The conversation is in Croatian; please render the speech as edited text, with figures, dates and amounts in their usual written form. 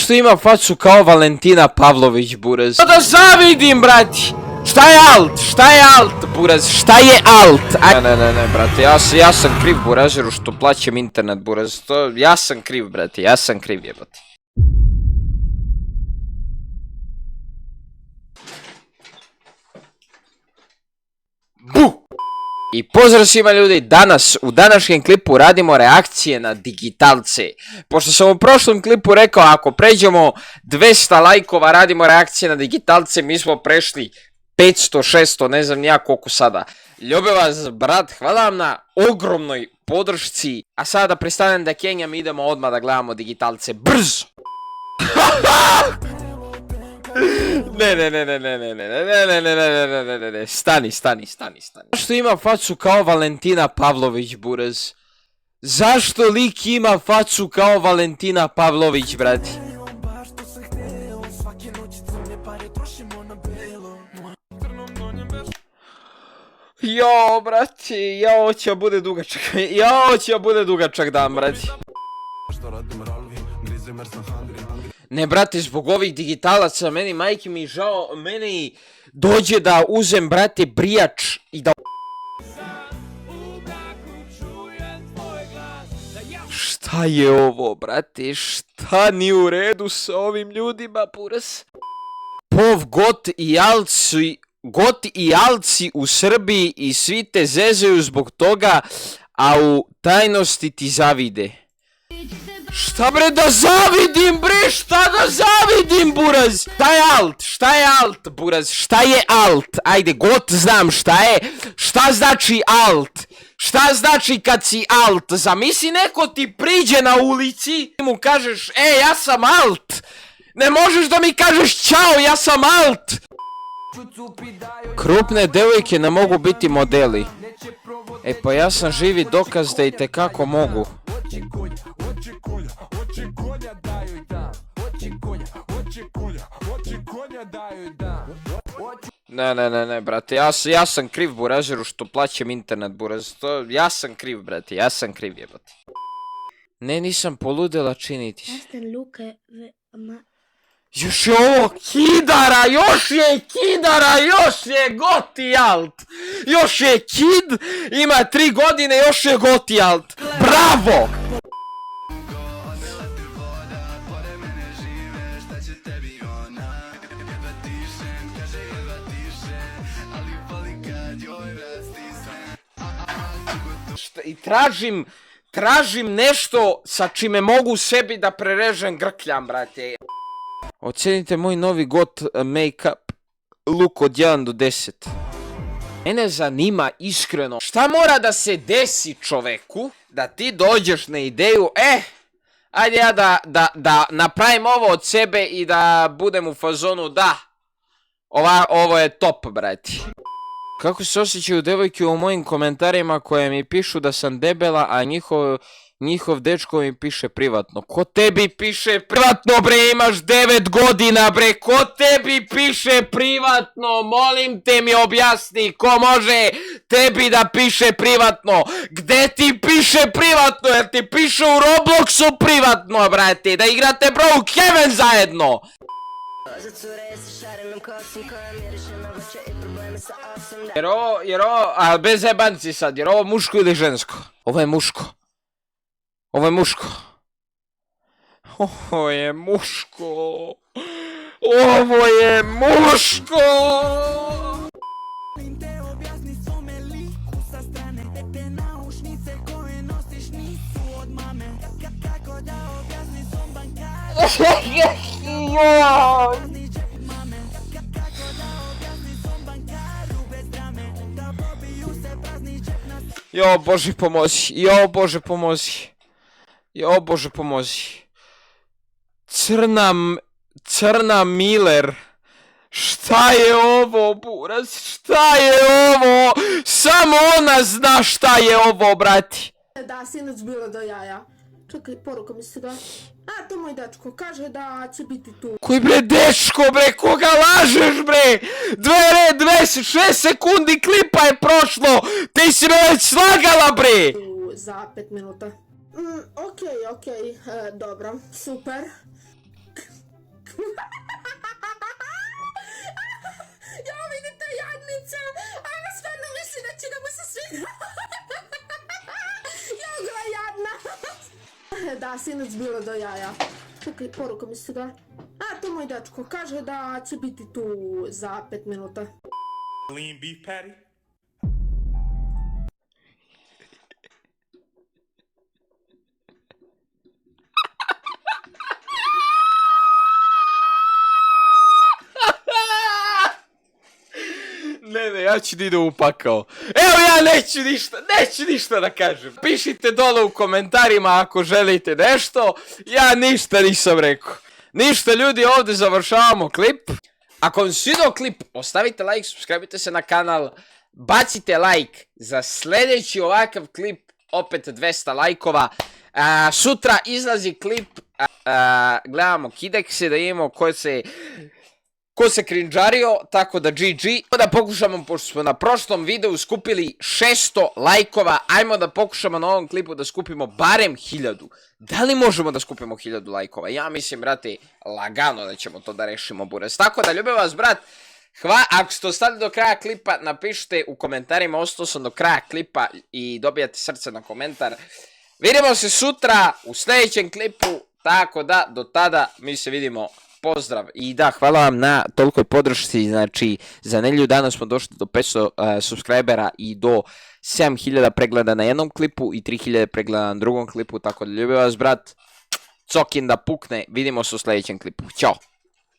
Zašto ima facu kao Valentina Pavlović, buraz? Da zavidim, brati! Šta je alt? Šta je alt, buraz? Šta je alt? Ne, brate, ja sam kriv, burazeru, što plaćam internet, buraz. Ja sam kriv, brate, ja sam kriv, jebati. Bu! I pozdrav svima ljudi, danas u današnjem klipu radimo reakcije na digitalce. Pošto sam u prošlom klipu rekao, ako pređemo 200 lajkova radimo reakcije na digitalce, mi smo prešli 500, 600, ne znam nija koliko sada. Ljubim vas, brat, hvala vam na ogromnoj podršci. A sada prestanem da kenjam, idemo odmah da gledamo digitalce, brzo! Ne, stani. Zašto ima facu kao Valentina Pavlović, buraz? Zašto lik ima facu kao Valentina Pavlović, brati? Jo, brati, ovo će bude dugačak dan, brati. Ne, brate, zbog ovih digitalaca, meni, majke mi žao, meni dođe da uzem, brate, brijač i da... Šta je ovo, brate, šta nije u redu sa ovim ljudima, buraz? Pov got i alci u Srbiji i svi te zezaju zbog toga, a u tajnosti ti zavide. Šta bre da zavidim, bre, šta da zavidim, buraz? Šta je alt, buraz? Šta je alt? Ajde, got znam šta je. Šta znači alt? Šta znači kad si alt? Zamisli neko ti priđe na ulici i mu kažeš, ja sam alt. Ne možeš da mi kažeš čao, ja sam alt. Krupne devojke ne mogu biti modeli. Pa ja sam živi dokaz da i tekako mogu. Ne, brate, ja sam kriv, burazeru, što plaćam internet, buraz. Ja sam kriv, brate, ja sam kriv, jebati. Ne, nisam poludela činiti. Još je ovo kidara, još je goti alt. Još je kid, ima 3 godine, još je goti alt. Bravo! I tražim nešto sa čime mogu sebi da prerežem grkljam, brate. Ocenite moj novi got make-up look od 1 do 10. Mene zanima iskreno, šta mora da se desi čoveku da ti dođeš na ideju, ajde ja da napravim ovo od sebe i da budem u fazonu, da, ovo je top, brati. Kako se osjećaju devojke u mojim komentarima koje mi pišu da sam debela, a njihov dečko mi piše privatno. Ko tebi piše privatno, bre, imaš 9 godina, bre, ko tebi piše privatno, molim te mi objasni, ko može tebi da piše privatno, gde ti piše privatno, jer ti piše u Robloxu privatno, brate, da igrate Brookhaven zajedno. Jer ovo, a bez jebanci sad, jer ovo muško ili žensko? Ovo je muško. Ovo je muško. Jo, Bože pomozi. Crna Miller. Šta je ovo, buraz? Šta je ovo? Samo ona zna šta je ovo, brati. Da, sinoć bilo do jaja. Čekaj, poruka mi se da... A, to moj dečko, kaže da će biti tu. Koji bre dečko, bre, koga lažeš, bre? 26 sekundi klipa je prošlo, ti si me već slagala, bre! Za 5 minuta. Okej, dobro, super. da, sinoć bilo do jaja. Čekaj, poruka mi se da. A, to moj dečko, kaže da će biti tu za 5 minuta. Lean beef patty. Ne, ja ću da idem u pakao. Evo ja neću ništa da kažem. Pišite dole u komentarima ako želite nešto. Ja ništa nisam rekao. Ništa ljudi, ovdje završavamo klip. Ako vam se svidao klip, ostavite like, subscribeite se na kanal. Bacite like za sljedeći ovakav klip, opet 200 lajkova. Sutra izlazi klip, gledamo kidekse da imamo ko se crinđario, tako da GG. Da pokušamo, pošto smo na prošlom videu skupili 600 lajkova, ajmo da pokušamo na ovom klipu da skupimo barem 1000. Da li možemo da skupimo 1000 lajkova? Ja mislim, brate, lagano da ćemo to da rešimo, buraz. Tako da, ljubim vas, brat. Ako ste ostali do kraja klipa, napišite u komentarima, ostao sam do kraja klipa i dobijate srce na komentar. Vidimo se sutra u sljedećem klipu, tako da, do tada mi se vidimo. Pozdrav i da, hvala vam na tolikoj podršci, znači za nedelju dana smo došli do 500 subscribera i do 7000 pregleda na jednom klipu i 3000 pregleda na drugom klipu, tako da ljubim vas brat, cokin da pukne, vidimo se u sljedećem klipu, ćao!